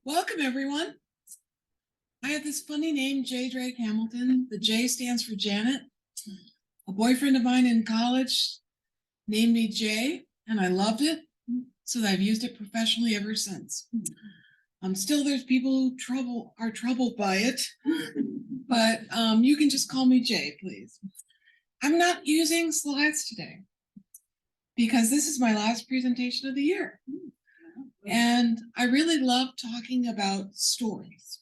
Welcome, everyone. I have this funny name, J. Drake Hamilton. The J stands for Janet. A boyfriend of mine in college named me Jay, and I loved it, so I've used it professionally ever since. Still, there's people who are troubled by it, but you can just call me Jay, please. I'm not using slides today because this is my last presentation of the year. And I really love talking about stories.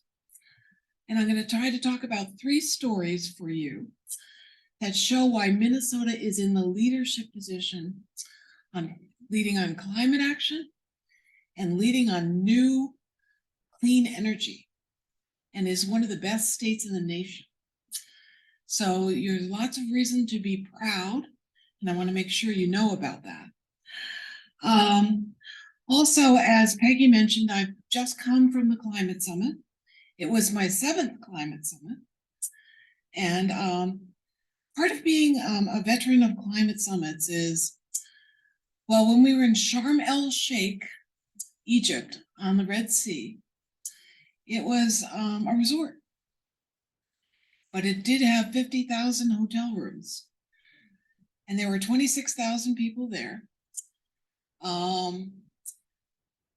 And I'm going to try to talk about 3 stories for you that show why Minnesota is in the leadership position on leading on climate action and leading on new clean energy, and is one of the best states in the nation. So there's lots of reason to be proud, and I want to make sure you know about that. Also, as Peggy mentioned, I've just come from the Climate Summit. It was my 7th Climate Summit. And part of being a veteran of climate summits is, well, when we were in Sharm el-Sheikh, Egypt, on the Red Sea, it was a resort. But it did have 50,000 hotel rooms. And there were 26,000 people there.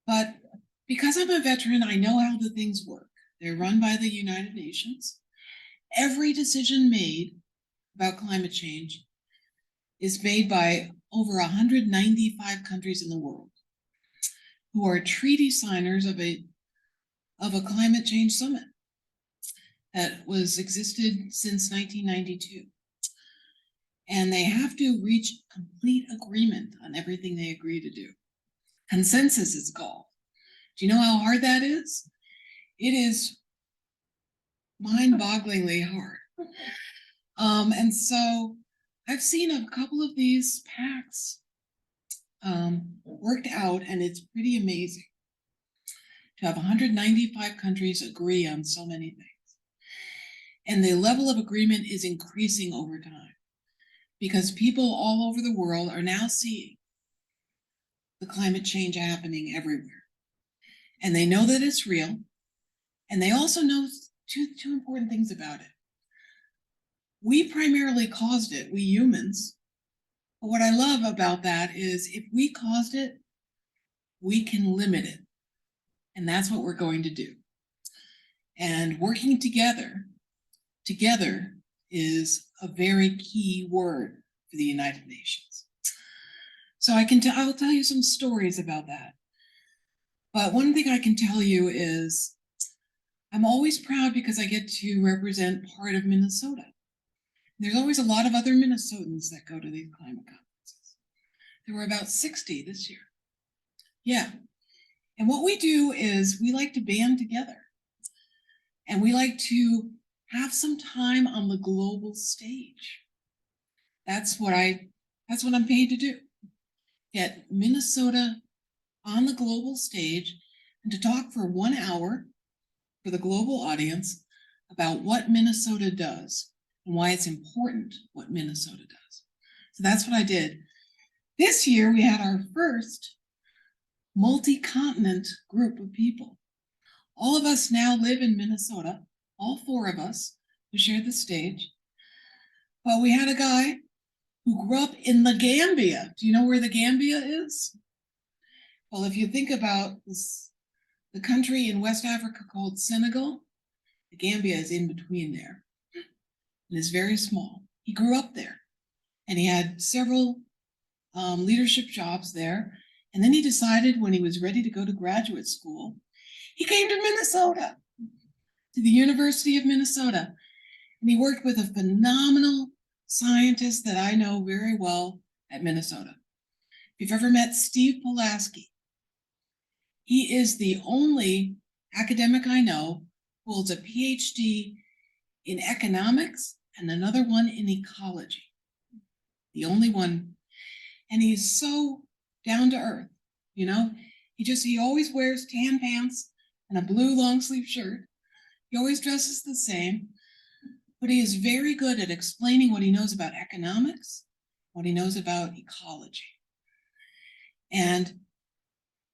But because I'm a veteran, I know how the things work. They're run by the United Nations. Every decision made about climate change is made by over 195 countries in the world who are treaty signers of a climate change summit that was existed since 1992. And they have to reach complete agreement on everything they agree to do. Consensus is called. Do you know how hard that is? It is mind-bogglingly hard. And so I've seen a couple of these pacts worked out, and it's pretty amazing to have 195 countries agree on so many things. And the level of agreement is increasing over time because people all over the world are now seeing the climate change happening everywhere. And they know that it's real. And they also know two important things about it. We primarily caused it, we humans. But what I love about that is if we caused it, we can limit it. And that's what we're going to do. And working together is a very key word for the United Nations. So I'll tell you some stories about that. But one thing I can tell you is I'm always proud because I get to represent part of Minnesota. There's always a lot of other Minnesotans that go to these climate conferences. There were about 60 this year. Yeah. And what we do is we like to band together. And we like to have some time on the global stage. That's what I'm paid to do. Get Minnesota on the global stage and to talk for 1 hour for the global audience about what Minnesota does and why it's important what Minnesota does. So that's what I did. This year we had our first multi-continent group of people. All of us now live in Minnesota, all 4 of us who shared the stage. But we had a guy who grew up in the Gambia. Do you know where the Gambia is? Well, if you think about this, the country in West Africa called Senegal, the Gambia is in between there and is very small. He grew up there and he had several leadership jobs there. And then he decided when he was ready to go to graduate school, he came to Minnesota, to the University of Minnesota. And he worked with a phenomenal scientist that I know very well at Minnesota. If you've ever met Steve Pulaski, he is the only academic I know who holds a PhD in economics and another one in ecology. The only one. And he's so down to earth, you know? He always wears tan pants and a blue long sleeve shirt. He always dresses the same, but he is very good at explaining what he knows about economics, what he knows about ecology. And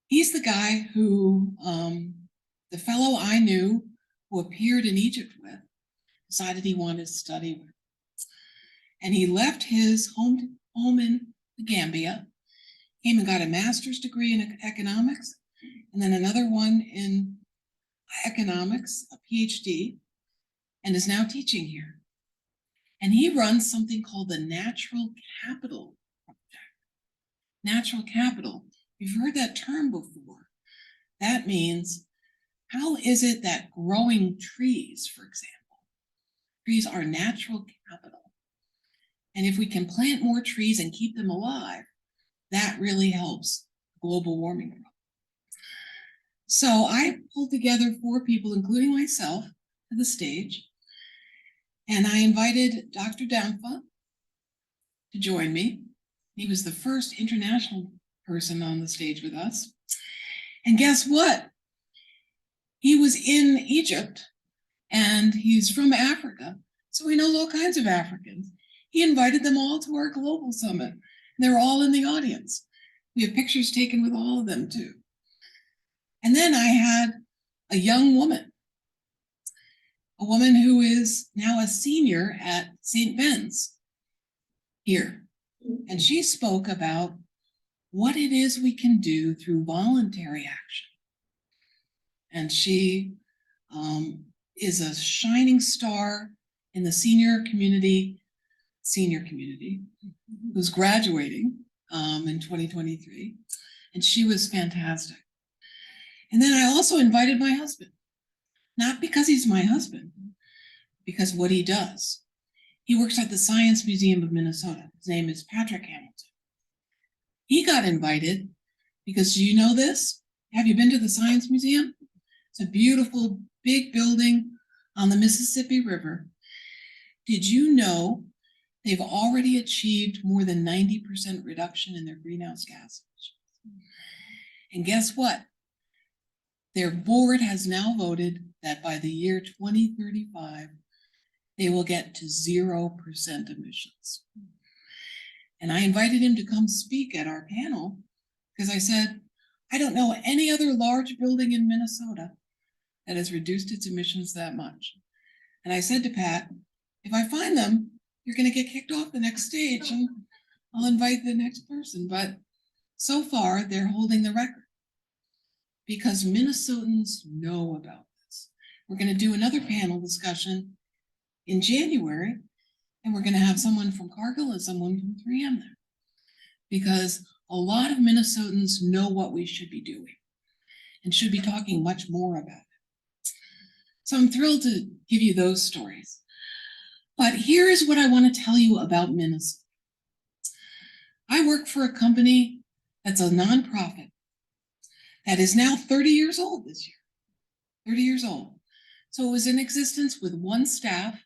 he's the guy who the fellow I knew who appeared in Egypt with decided he wanted to study with. And he left his home in the Gambia, came and got a master's degree in economics, and then another one in economics, a PhD, and is now teaching here. And he runs something called the Natural Capital Project. Natural capital, you've heard that term before. That means, how is it that growing trees, for example, trees are natural capital. And if we can plant more trees and keep them alive, that really helps global warming problem. So I pulled together 4 people, including myself, to the stage. And I invited Dr. Damfa to join me. He was the first international person on the stage with us. And guess what? He was in Egypt, and he's from Africa, so he knows all kinds of Africans. He invited them all to our global summit. They're all in the audience. We have pictures taken with all of them too. And then I had a young woman, a woman who is now a senior at St. Ben's here. And she spoke about what it is we can do through voluntary action. And she is a shining star in the senior community, who's graduating in 2023. And she was fantastic. And then I also invited my husband, not because he's my husband, because what he does. He works at the Science Museum of Minnesota. His name is Patrick Hamilton. He got invited because, do you know this? Have you been to the Science Museum? It's a beautiful, big building on the Mississippi River. Did you know they've already achieved more than 90% reduction in their greenhouse gas emissions? And guess what? Their board has now voted that by the year 2035, they will get to 0% emissions. And I invited him to come speak at our panel because I said, I don't know any other large building in Minnesota that has reduced its emissions that much. And I said to Pat, if I find them, you're going to get kicked off the next stage and I'll invite the next person. But so far, they're holding the record because Minnesotans know about this. We're going to do another panel discussion in January, and we're going to have someone from Cargill and someone from 3M there because a lot of Minnesotans know what we should be doing and should be talking much more about it. So I'm thrilled to give you those stories. But here is what I want to tell you about Minnesota. I work for a company that's a nonprofit that is now 30 years old this year, 30 years old. So it was in existence with 1 staff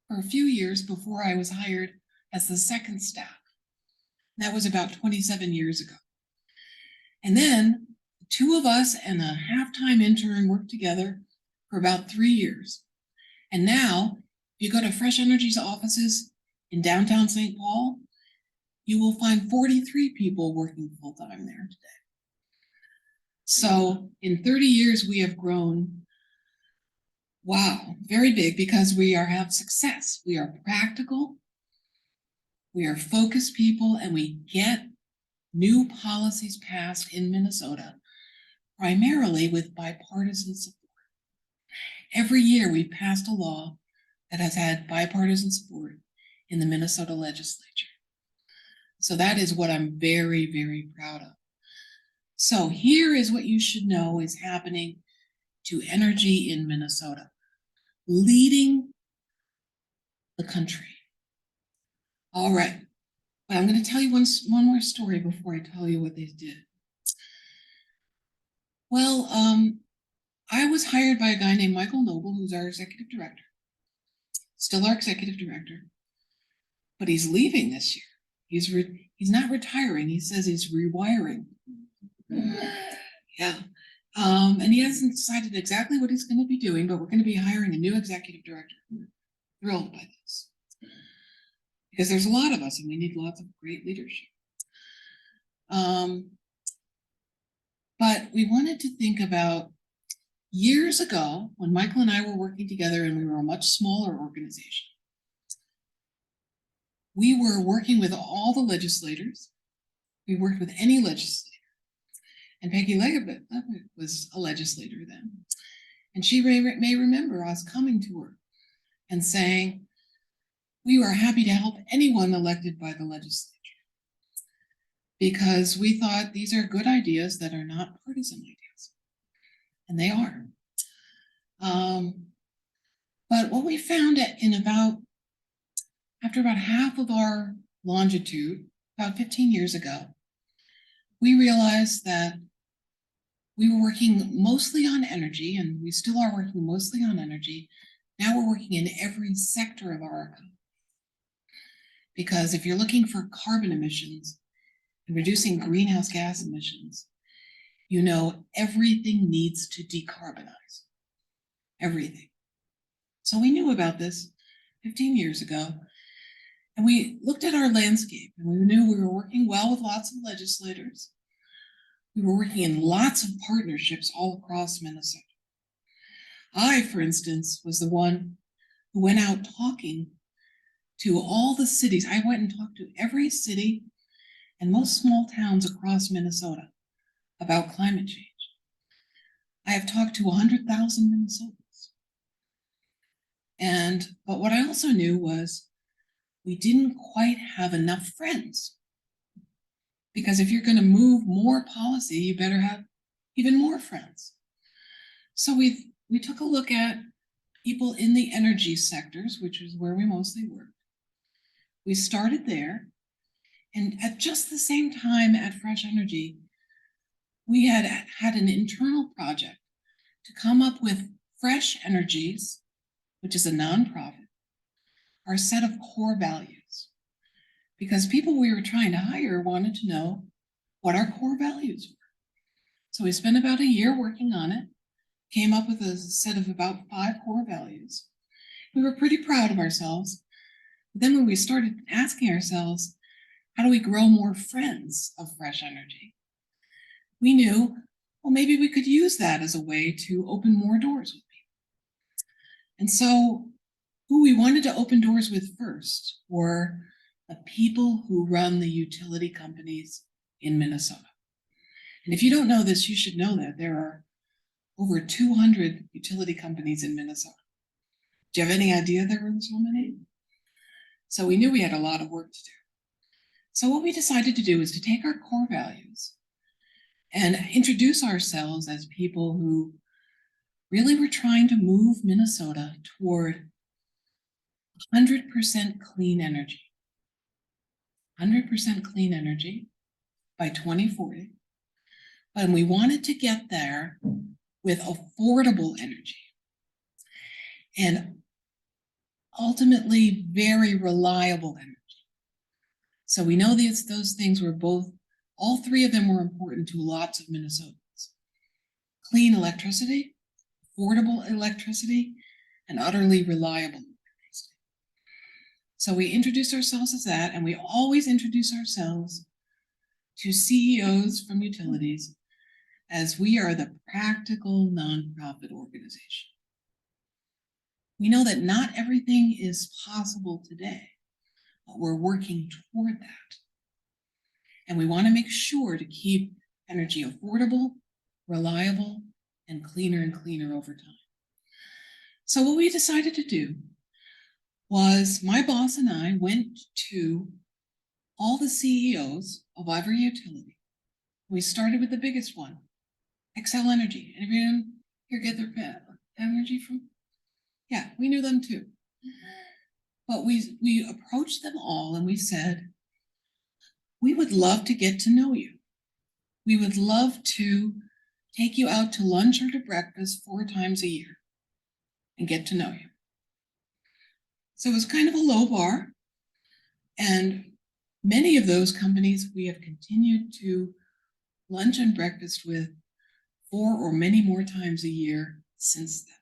for a few years before I was hired as the 2nd staff. That was about 27 years ago. And then 2 of us and a half-time intern worked together for about 3 years. And now, if you go to Fresh Energy's offices in downtown St. Paul, you will find 43 people working full-time there today. So in 30 years, we have grown, wow, very big because we have success. We are practical, we are focused people, and we get new policies passed in Minnesota, primarily with bipartisan support. Every year we've passed a law that has had bipartisan support in the Minnesota legislature. So that is what I'm very, very proud of. So here is what you should know is happening to energy in Minnesota, leading the country. All right, but I'm going to tell you one more story before I tell you what they did. Well, I was hired by a guy named Michael Noble, who's our executive director, still our executive director, but he's leaving this year. He's not retiring. He says he's rewiring. Yeah. And he hasn't decided exactly what he's going to be doing, but we're going to be hiring a new executive director. We're thrilled by this. Because there's a lot of us and we need lots of great leadership. But we wanted to think about years ago, when Michael and I were working together and we were a much smaller organization, we were working with all the legislators. We worked with any legislator. And Peggy Leggett was a legislator then. And she may remember us coming to her and saying, we were happy to help anyone elected by the legislature, because we thought these are good ideas that are not partisan ideas. And they are. But what we found after about half of our longitude, about 15 years ago, we realized that we were working mostly on energy, and we still are working mostly on energy. Now we're working in every sector of our economy. Because if you're looking for carbon emissions and reducing greenhouse gas emissions, you know everything needs to decarbonize. Everything. So we knew about this 15 years ago, and we looked at our landscape, and we knew we were working well with lots of legislators. We were working in lots of partnerships all across Minnesota. I, for instance, was the one who went out talking to all the cities. I went and talked to every city and most small towns across Minnesota about climate change. I have talked to 100,000 Minnesotans. But what I also knew was we didn't quite have enough friends. Because if you're going to move more policy, you better have even more friends. So we took a look at people in the energy sectors, which is where we mostly worked. We started there, and at just the same time at Fresh Energy, we had an internal project to come up with Fresh Energies, which is a nonprofit, our set of core values. Because people we were trying to hire wanted to know what our core values were. So we spent about a year working on it, came up with a set of about 5 core values. We were pretty proud of ourselves. But then when we started asking ourselves, how do we grow more friends of Fresh Energy? We knew, well, maybe we could use that as a way to open more doors with people. And so who we wanted to open doors with first were the people who run the utility companies in Minnesota. And if you don't know this, you should know that there are over 200 utility companies in Minnesota. Do you have any idea there were so many? So we knew we had a lot of work to do. So what we decided to do is to take our core values and introduce ourselves as people who really were trying to move Minnesota toward 100% clean energy. 100% clean energy by 2040. And we wanted to get there with affordable energy and ultimately very reliable energy. So we know those things were all 3 of them were important to lots of Minnesotans. Clean electricity, affordable electricity, and utterly reliable electricity. So we introduced ourselves as that, and we always introduce ourselves to CEOs from utilities as we are the practical nonprofit organization. We know that not everything is possible today, but we're working toward that. And we want to make sure to keep energy affordable, reliable, and cleaner over time. So what we decided to do was my boss and I went to all the CEOs of every utility. We started with the biggest one, Xcel Energy. Anyone here get their energy from? Yeah, we knew them too. But we approached them all and we said, we would love to get to know you. We would love to take you out to lunch or to breakfast 4 times a year and get to know you. So it was kind of a low bar. And many of those companies we have continued to lunch and breakfast with 4 or many more times a year since then.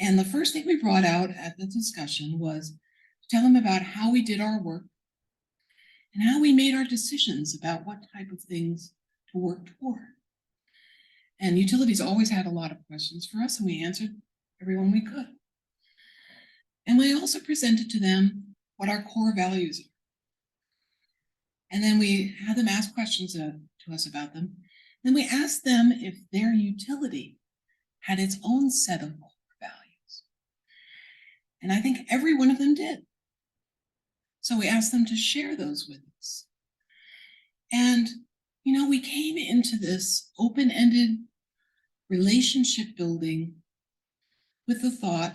And the first thing we brought out at the discussion was to tell them about how we did our work and how we made our decisions about what type of things to work toward. And utilities always had a lot of questions for us, and we answered everyone we could. And we also presented to them what our core values are. And then we had them ask questions to us about them. Then we asked them if their utility had its own set of core values. And I think every one of them did. So we asked them to share those with us. And, you know, we came into this open-ended relationship building with the thought,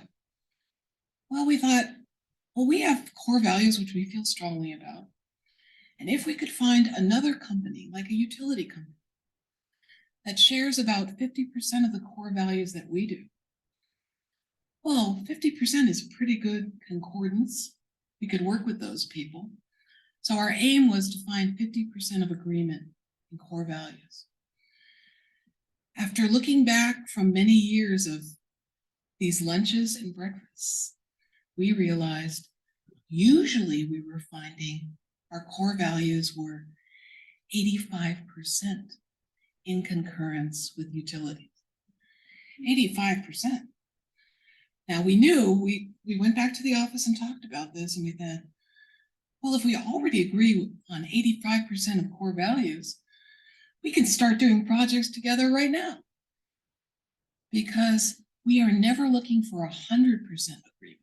we have core values which we feel strongly about. And if we could find another company, like a utility company, that shares about 50% of the core values that we do, well, 50% is pretty good concordance. We could work with those people. So our aim was to find 50% of agreement in core values. After looking back from many years of these lunches and breakfasts, we realized usually we were finding our core values were 85% in concurrence with utilities. 85%. Now we knew, we went back to the office and talked about this, and we thought, well, if we already agree on 85% of core values, we can start doing projects together right now. Because we are never looking for 100% agreement.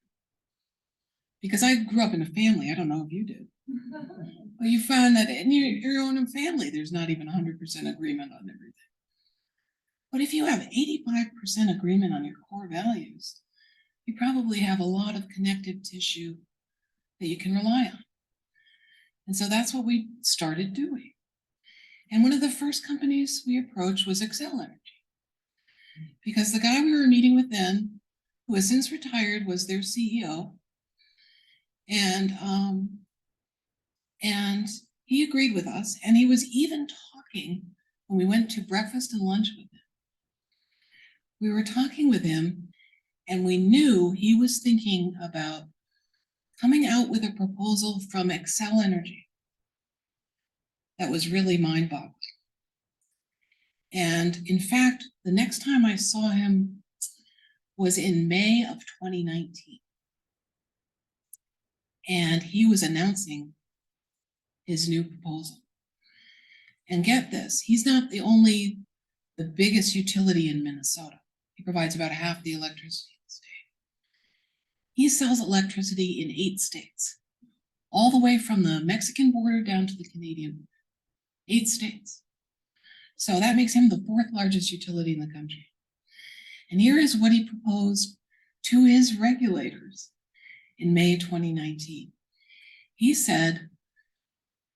Because I grew up in a family, I don't know if you did, but you found that in your own family, there's not even 100% agreement on everything. But if you have 85% agreement on your core values, you probably have a lot of connective tissue that you can rely on. And so that's what we started doing. And one of the first companies we approached was Xcel Energy. Because the guy we were meeting with then, who has since retired, was their CEO. And he agreed with us. And he was even talking when we went to breakfast and lunch with him. We were talking with him, and we knew he was thinking about coming out with a proposal from Xcel Energy that was really mind-boggling. And in fact, the next time I saw him was in May of 2019. And he was announcing his new proposal. And get this, he's not the biggest utility in Minnesota. He provides about half the electricity in the state. He sells electricity in 8 states, all the way from the Mexican border down to the Canadian border. 8 states. So that makes him the 4th largest utility in the country. And here is what he proposed to his regulators in May 2019. He said,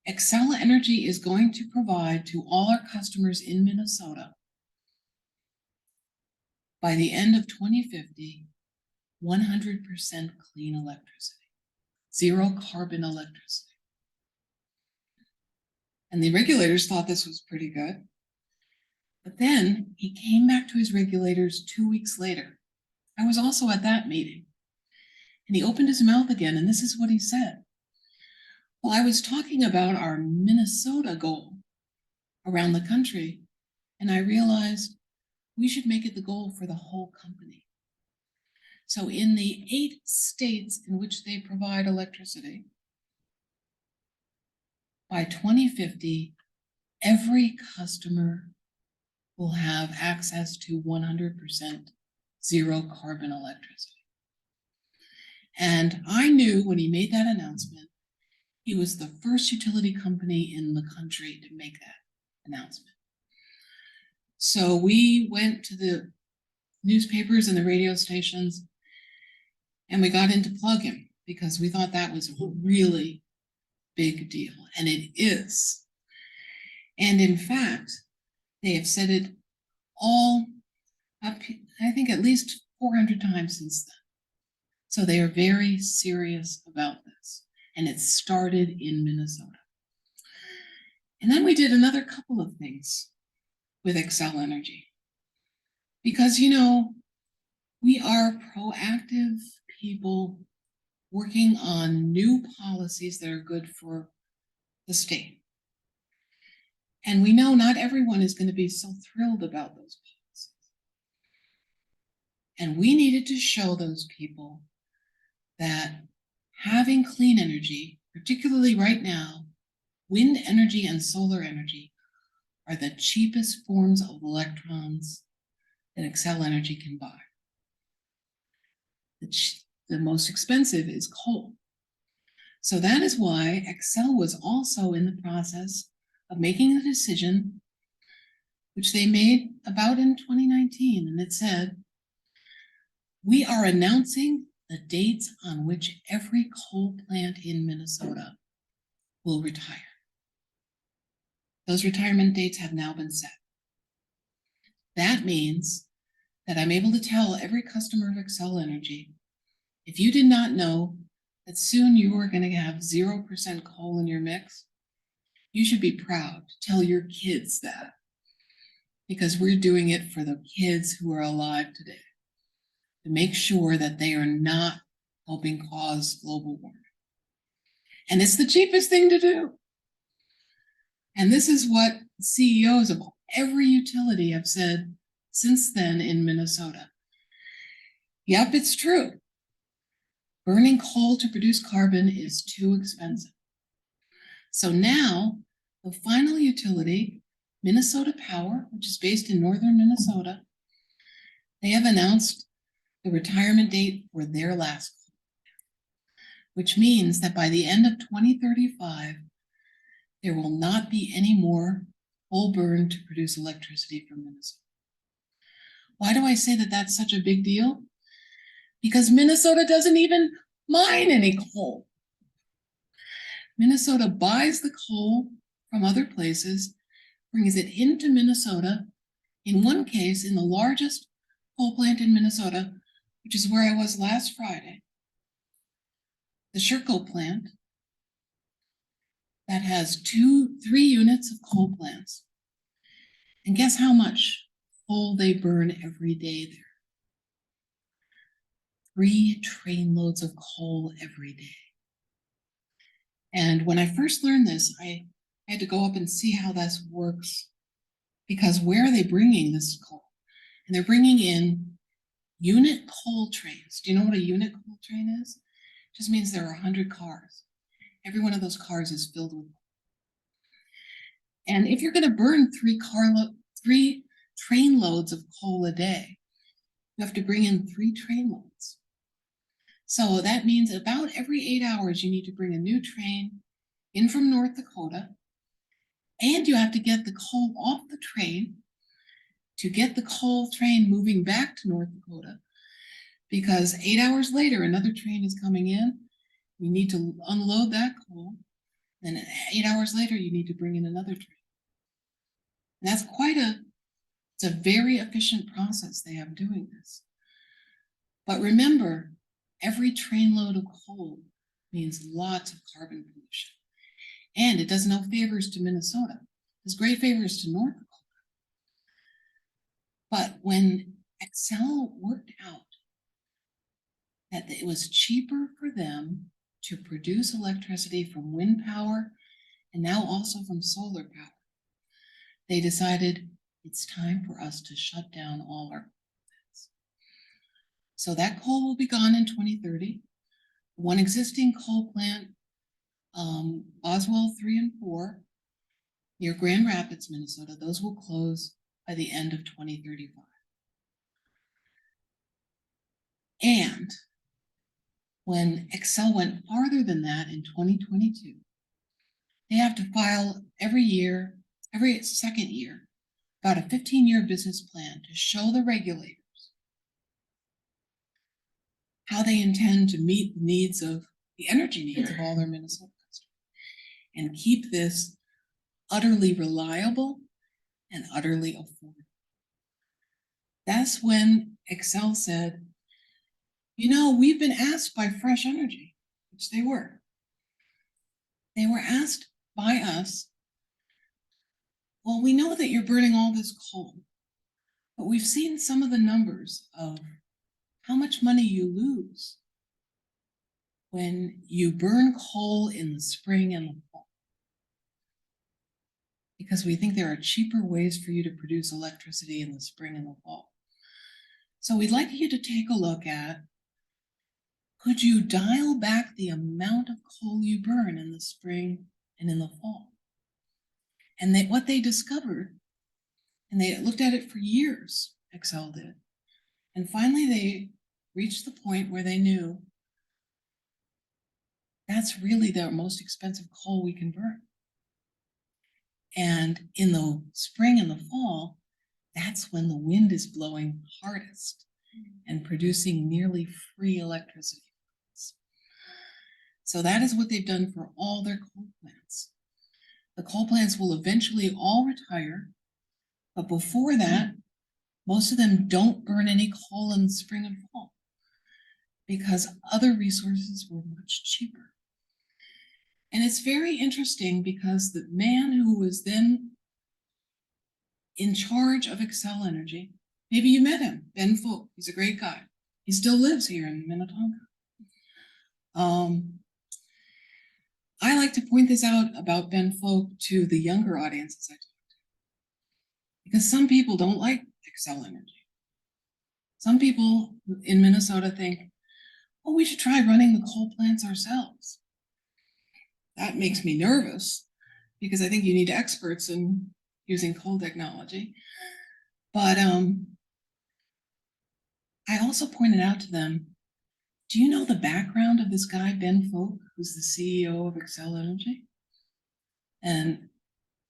Xcel Energy is going to provide to all our customers in Minnesota, by the end of 2050, 100% clean electricity, 0 carbon electricity. And the regulators thought this was pretty good. But then he came back to his regulators 2 weeks later. I was also at that meeting. And he opened his mouth again, and this is what he said. Well, I was talking about our Minnesota goal around the country, and I realized we should make it the goal for the whole company. So in the 8 states in which they provide electricity, by 2050, every customer will have access to 100% 0 carbon electricity. And I knew when he made that announcement, he was the first utility company in the country to make that announcement. So we went to the newspapers and the radio stations, and we got in to plug him because we thought that was a really big deal, and it is. And in fact, they have said it all up, I think at least 400 times since then. So they are very serious about this. And it started in Minnesota. And then we did another couple of things with Xcel Energy. Because, you know, we are proactive people working on new policies that are good for the state. And we know not everyone is going to be so thrilled about those And we needed to show those people that having clean energy, particularly right now, wind energy and solar energy are the cheapest forms of electrons that Xcel Energy can buy. The most expensive is coal. So that is why Xcel was also in the process of making a decision, which they made about in 2019, and it said, we are announcing the dates on which every coal plant in Minnesota will retire. Those retirement dates have now been set. That means that I'm able to tell every customer of Xcel Energy, if you did not know that soon you are going to have 0% coal in your mix, you should be proud to tell your kids that, because we're doing it for the kids who are alive today, to make sure that they are not helping cause global warming. And it's the cheapest thing to do. And this is what CEOs of every utility have said since then in Minnesota. Yep, it's true. Burning coal to produce carbon is too expensive. So now, the final utility, Minnesota Power, which is based in northern Minnesota, they have announced the retirement date for their last coal, which means that by the end of 2035, there will not be any more coal burned to produce electricity from Minnesota. Why do I say that that's such a big deal? Because Minnesota doesn't even mine any coal. Minnesota buys the coal from other places, brings it into Minnesota, in one case, in the largest coal plant in Minnesota, which is where I was last Friday, the Sherco plant, that has 3 units of coal plants. And guess how much coal they burn every day there? 3 train loads of coal every day. And when I first learned this, I had to go up and see how this works, because where are they bringing this coal? And they're bringing in unit coal trains. Do you know what a unit coal train is? It just means there are 100 cars. Every one of those cars is filled with coal. And if you're going to burn 3 train loads of coal a day, you have to bring in 3 train loads. So that means about every 8 hours, you need to bring a new train in from North Dakota, and you have to get the coal off the train to get the coal train moving back to North Dakota, because 8 hours later, another train is coming in. You need to unload that coal. Then 8 hours later, you need to bring in another train. And that's it's a very efficient process they have doing this. But remember, every train load of coal means lots of carbon pollution. And it does no favors to Minnesota. It does great favors to North Dakota. But when Xcel worked out that it was cheaper for them to produce electricity from wind power and now also from solar power, they decided it's time for us to shut down all our coal plants. So that coal will be gone in 2030. One existing coal plant, Boswell 3 and 4, near Grand Rapids, Minnesota, those will close by the end of 2035. And when Xcel went farther than that in 2022, they have to file every second year, about a 15-year business plan to show the regulators how they intend to meet the energy needs of all their Minnesota customers and keep this utterly reliable and utterly affordable. That's when Xcel said, we've been asked by Fresh Energy, which they were. They were asked by us, well, we know that you're burning all this coal, but we've seen some of the numbers of how much money you lose when you burn coal in the spring and the fall. Because we think there are cheaper ways for you to produce electricity in the spring and the fall. So we'd like you to take a look at, could you dial back the amount of coal you burn in the spring and in the fall? And what they discovered, and they looked at it for years, Excel did, and finally they reached the point where they knew that's really the most expensive coal we can burn. And in the spring and the fall, that's when the wind is blowing hardest and producing nearly free electricity. So that is what they've done for all their coal plants. The coal plants will eventually all retire, but before that, most of them don't burn any coal in the spring and fall because other resources were much cheaper. And it's very interesting because the man who was then in charge of Xcel Energy, maybe you met him, Ben Folk. He's a great guy. He still lives here in Minnetonka. I like to point this out about Ben Folk to the younger audiences I talk to, because some people don't like Xcel Energy. Some people in Minnesota think, oh, we should try running the coal plants ourselves. That makes me nervous because I think you need experts in using coal technology. But I also pointed out to them, do you know the background of this guy, Ben Folk, who's the CEO of Xcel Energy? And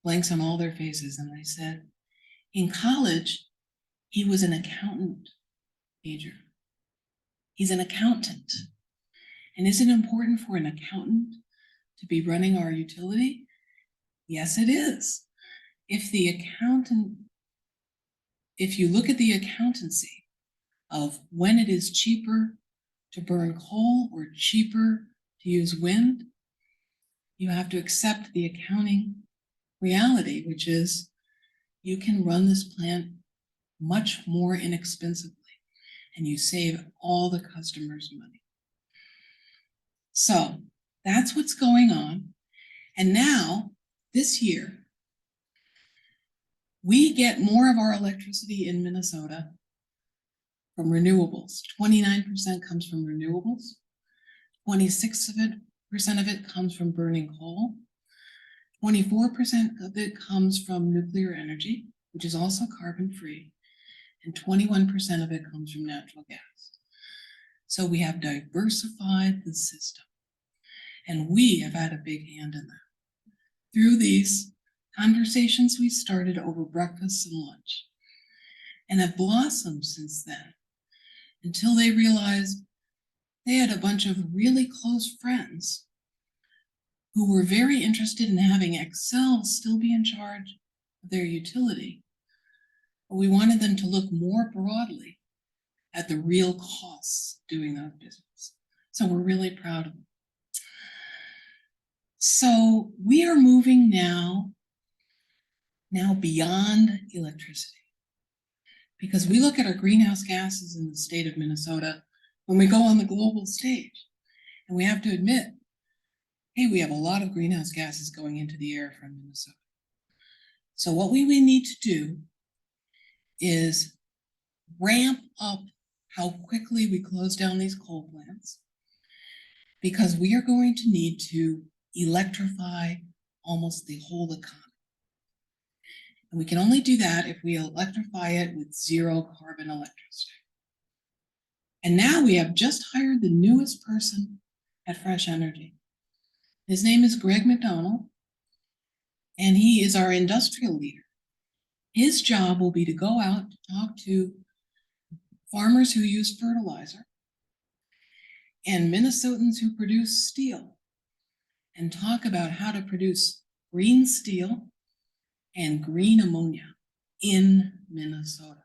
blanks on all their faces. And I said, in college, he was an accountant major. He's an accountant. And is it important for an accountant to be running our utility? Yes, it is. If you look at the accountancy of when it is cheaper to burn coal or cheaper to use wind, you have to accept the accounting reality, which is you can run this plant much more inexpensively and you save all the customers money. So that's what's going on. And now, this year, we get more of our electricity in Minnesota from renewables. 29% comes from renewables. 26% of it comes from burning coal. 24% of it comes from nuclear energy, which is also carbon-free. And 21% of it comes from natural gas. So we have diversified the system. And we have had a big hand in that. Through these conversations we started over breakfast and lunch, and have blossomed since then, until they realized they had a bunch of really close friends who were very interested in having Xcel still be in charge of their utility. But we wanted them to look more broadly at the real costs of doing that business. So we're really proud of them. So we are moving now beyond electricity, because we look at our greenhouse gases in the state of Minnesota when we go on the global stage, and we have to admit, hey, we have a lot of greenhouse gases going into the air from Minnesota. So what we need to do is ramp up how quickly we close down these coal plants, because we are going to need to electrify almost the whole economy. And we can only do that if we electrify it with zero carbon electricity. And now we have just hired the newest person at Fresh Energy. His name is Greg McDonald, and he is our industrial leader. His job will be to go out to talk to farmers who use fertilizer and Minnesotans who produce steel, and talk about how to produce green steel and green ammonia in Minnesota.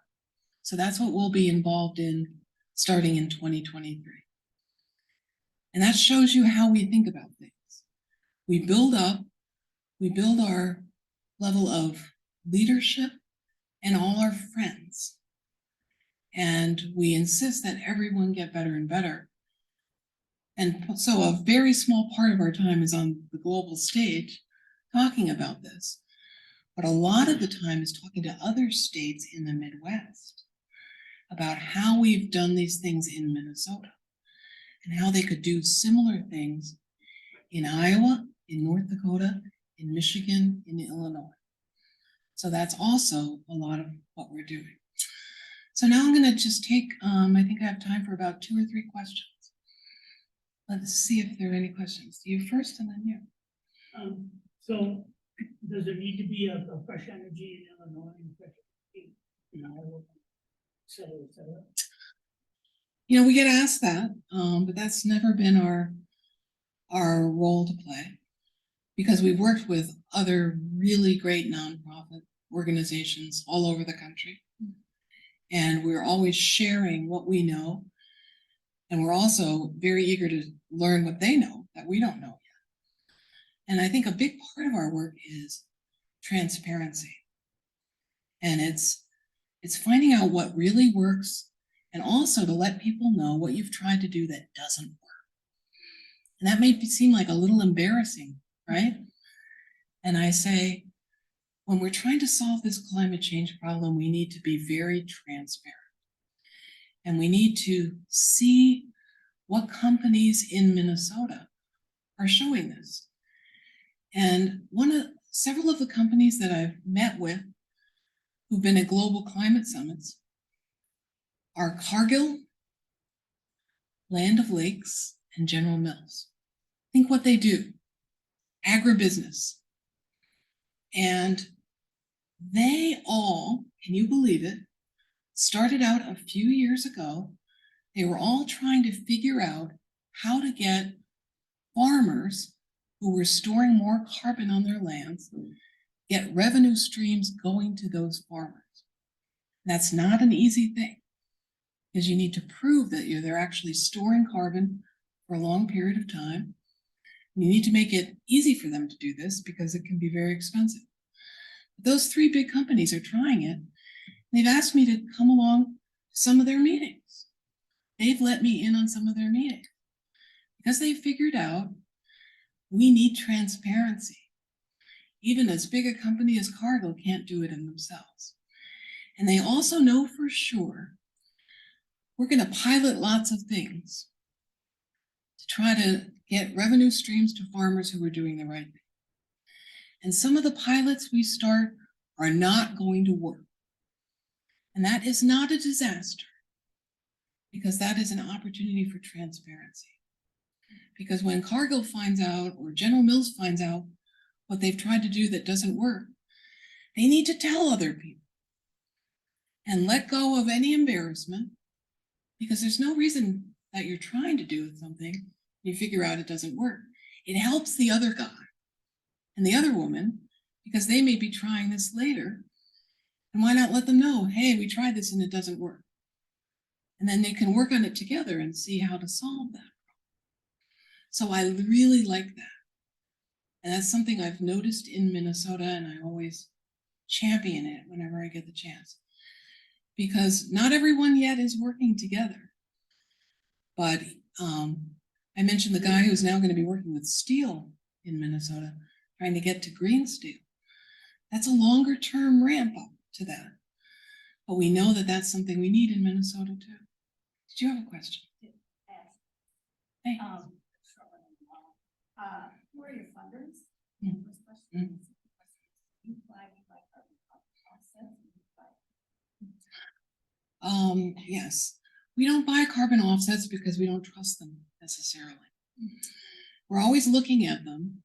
So that's what we'll be involved in starting in 2023. And that shows you how we think about things. We build our level of leadership and all our friends. And we insist that everyone get better and better. And so a very small part of our time is on the global stage talking about this. But a lot of the time is talking to other states in the Midwest, about how we've done these things in Minnesota and how they could do similar things in Iowa, in North Dakota, in Michigan, in Illinois. So that's also a lot of what we're doing. So now I'm going to just take, I think I have time for about 2 or 3 questions. Let's see if there are any questions. You first and then you. So does there need to be a fresh energy in Illinois and fresh energy in Iowa, et cetera, et cetera? You know, we get asked that, but that's never been our role to play, because we've worked with other really great nonprofit organizations all over the country. And we're always sharing what we know. And we're also very eager to learn what they know that we don't know yet. And I think a big part of our work is transparency. And it's finding out what really works, and also to let people know what you've tried to do that doesn't work. And that may seem like a little embarrassing, right? And I say, when we're trying to solve this climate change problem, we need to be very transparent. And we need to see what companies in Minnesota are showing this. And several of the companies that I've met with who've been at global climate summits are Cargill, Land O'Lakes, and General Mills. Think what they do, agribusiness. And they all, can you believe it, started out a few years ago. They were all trying to figure out how to get farmers who were storing more carbon on their lands, get revenue streams going to those farmers. That's not an easy thing, because you need to prove that they're actually storing carbon for a long period of time. You need to make it easy for them to do this, because it can be very expensive. Those 3 big companies are trying it. They've asked me to come along to some of their meetings. They've let me in on some of their meetings because they figured out we need transparency. Even as big a company as Cargill can't do it in themselves. And they also know for sure we're going to pilot lots of things to try to get revenue streams to farmers who are doing the right thing. And some of the pilots we start are not going to work. And that is not a disaster, because that is an opportunity for transparency. Because when Cargill finds out, or General Mills finds out what they've tried to do that doesn't work, they need to tell other people and let go of any embarrassment, because there's no reason that you're trying to do something and you figure out it doesn't work. It helps the other guy and the other woman, because they may be trying this later. And why not let them know, hey, we tried this and it doesn't work. And then they can work on it together and see how to solve that problem. So I really like that. And that's something I've noticed in Minnesota, and I always champion it whenever I get the chance. Because not everyone yet is working together. But I mentioned the guy who's now going to be working with steel in Minnesota, trying to get to green steel. That's a longer term ramp up to that. But we know that that's something we need in Minnesota too. Did you have a question? Hey. Who are your funders? Mm. First question. You apply carbon offsets? Yes, we don't buy carbon offsets because we don't trust them necessarily. We're always looking at them,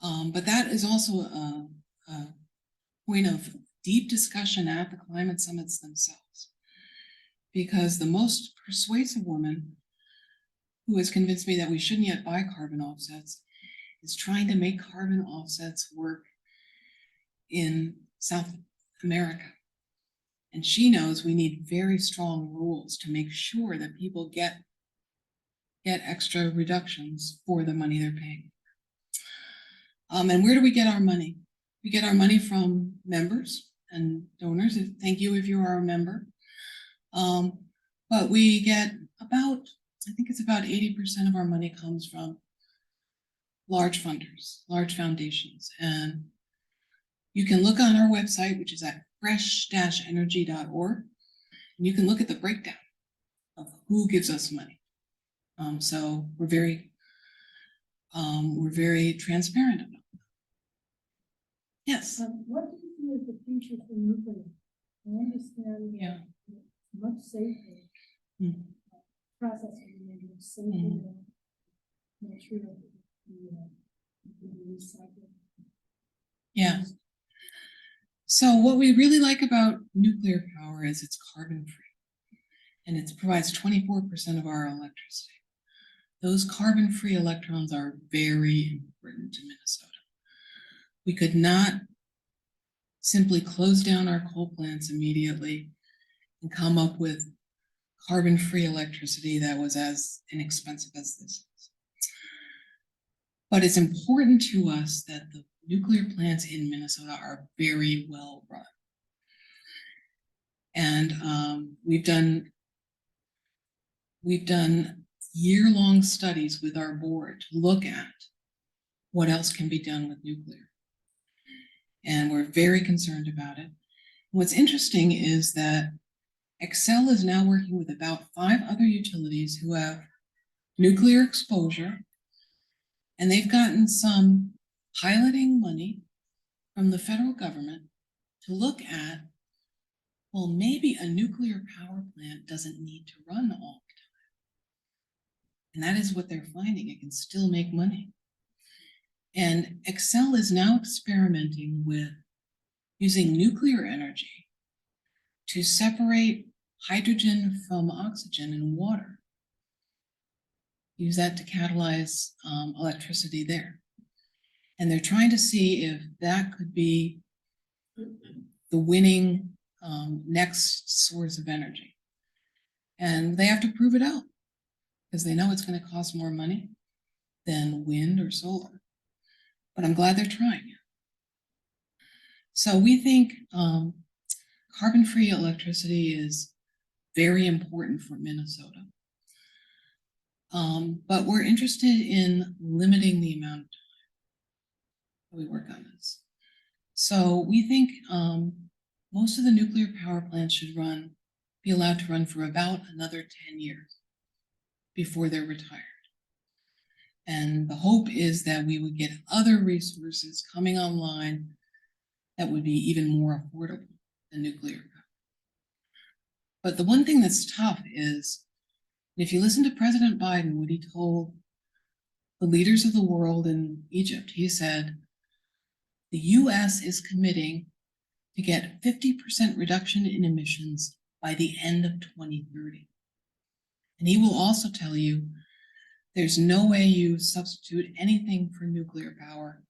but that is also a point of deep discussion at the climate summits themselves. Because the most persuasive woman who has convinced me that we shouldn't yet buy carbon offsets is trying to make carbon offsets work in South America. And she knows we need very strong rules to make sure that people get extra reductions for the money they're paying. And where do we get our money? We get our money from members and donors. Thank you if you are a member. But we get about, I think it's about 80% of our money comes from large funders, large foundations. And you can look on our website, which is at fresh-energy.org. And you can look at the breakdown of who gives us money. So we're very transparent about that. Yes. What do you see as the future for nuclear? I understand Yeah. it's much safer Mm. processing and it's safer Mhm. than material recycling. Yeah. So what we really like about nuclear power is it's carbon free, and it provides 24% of our electricity. Those carbon free electrons are very important to Minnesota. We could not simply close down our coal plants immediately and come up with carbon free electricity that was as inexpensive as this is. But it's important to us that the nuclear plants in Minnesota are very well run. And we've done year-long studies with our board to look at what else can be done with nuclear. And we're very concerned about it. What's interesting is that Xcel is now working with about 5 other utilities who have nuclear exposure, and they've gotten some piloting money from the federal government to look at, well, maybe a nuclear power plant doesn't need to run all the time. And that is what they're finding. It can still make money. And Xcel is now experimenting with using nuclear energy to separate hydrogen from oxygen in water. Use that to catalyze electricity there. And they're trying to see if that could be the winning next source of energy. And they have to prove it out because they know it's going to cost more money than wind or solar. But I'm glad they're trying it. So we think carbon-free electricity is very important for Minnesota. But we're interested in limiting the amount of time that we work on this. So we think most of the nuclear power plants should be allowed to run for about another 10 years before they're retired. And the hope is that we would get other resources coming online that would be even more affordable than nuclear power. But the one thing that's tough is, if you listen to President Biden, what he told the leaders of the world in Egypt, he said, the US is committing to get 50% reduction in emissions by the end of 2030. And he will also tell you there's no way you substitute anything for nuclear power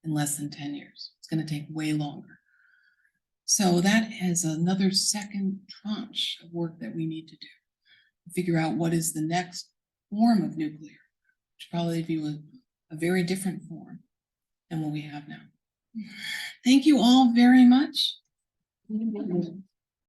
in less than 10 years. It's going to take way longer. So that is another second tranche of work that we need to do. Figure out what is the next form of nuclear, which probably be a very different form than what we have now. Thank you all very much.